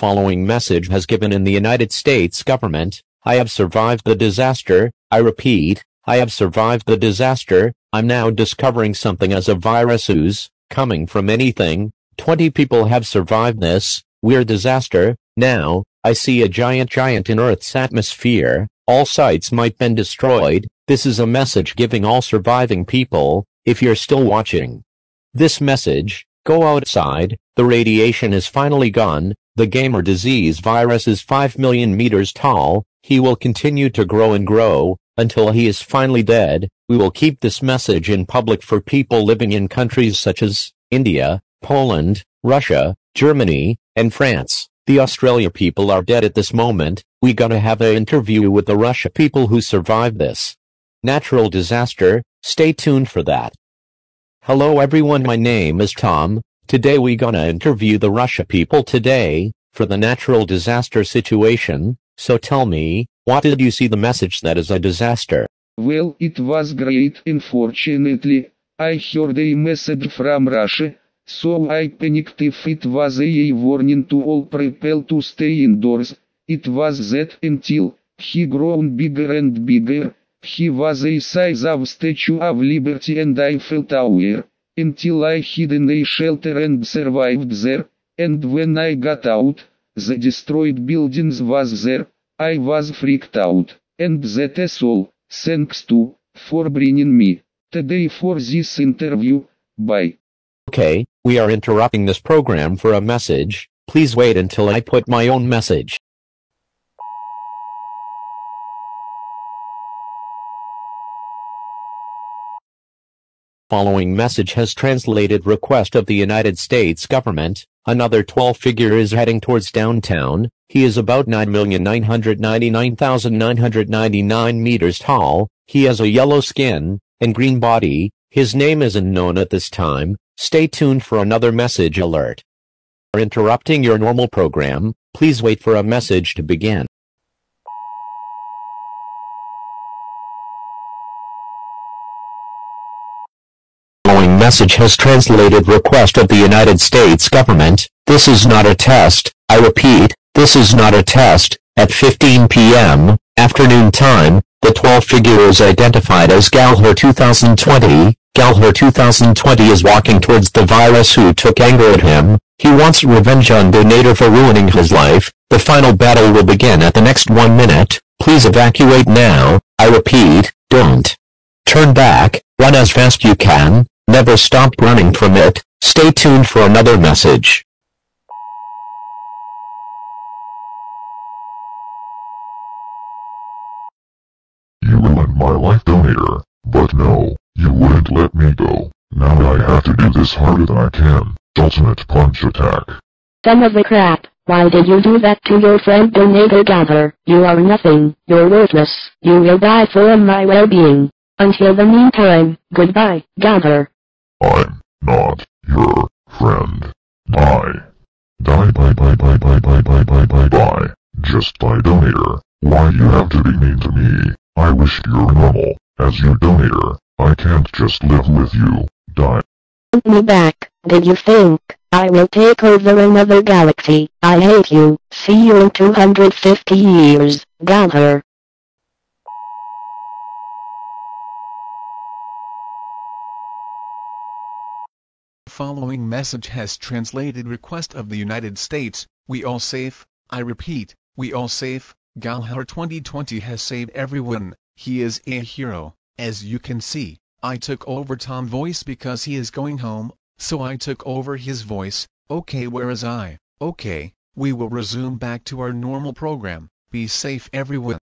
Following message has given in the United States government. I have survived the disaster. I repeat, I have survived the disaster. I'm now discovering something as a virus ooze, coming from anything. 20 people have survived this weird disaster. Now, I see a giant in Earth's atmosphere. All sites might been destroyed. This is a message giving all surviving people, if you're still watching this message, go outside. The radiation is finally gone. The gamer disease virus is 5 million meters tall. He will continue to grow and grow, until he is finally dead. We will keep this message in public for people living in countries such as India, Poland, Russia, Germany, and France. The Australia people are dead at this moment. We gonna have an interview with the Russia people who survived this natural disaster. Stay tuned for that. Hello everyone, my name is Tom. Today we gonna interview the Russia people today, for the natural disaster situation. So tell me, what did you see the message that is a disaster? Well, it was great. Unfortunately, I heard a message from Russia, so I panicked. If it was a warning to all people to stay indoors, it was that until he grown bigger and bigger, he was a size of Statue of Liberty and Eiffel Tower, until I hid in a shelter and survived there, and when I got out, the destroyed buildings was there. I was freaked out, and that is all. Thanks for bringing me today for this interview. Bye. Okay, we are interrupting this program for a message. Please wait until I put my own message. Following message has translated request of the United States government. Another 12 figure is heading towards downtown. He is about 9,999,999 meters tall. He has a yellow skin and green body. His name isn't known at this time. Stay tuned for another message alert. We're interrupting your normal program. Please wait for a message to begin. Following message has translated request of the United States government. This is not a test. I repeat, this is not a test. At 15 p.m. afternoon time, the 12 figure is identified as Galhar 2020. Galhar 2020 is walking towards the virus who took anger at him. He wants revenge on Donator for ruining his life. The final battle will begin at the next 1 minute. Please evacuate now. I repeat, don't turn back. Run as fast you can. Never stop running from it. Stay tuned for another message. You ruined my life, Donator. But no, you wouldn't let me go. Now I have to do this harder than I can. Ultimate punch attack. Son of a crap, why did you do that to your friend Donator Galhar? You are nothing, you're worthless. You will die for my well-being. Until the meantime, goodbye, Galhar. I'm not your friend. Die. Die, bye, bye, bye, bye, bye, bye, bye, bye, bye. Just die, Donator. Why you have to be mean to me? I wish you're normal. As your Donator, I can't just live with you. Die. Put me back. Did you think I will take over another galaxy? I hate you. See you in 250 years, Galhar. Following message has translated request of the United States. We all safe. I repeat, we all safe. Galhar 2020 has saved everyone. He is a hero. As you can see, I took over Tom's voice because he is going home, so I took over his voice. Okay, where is I? Okay, we will resume back to our normal program. Be safe everyone.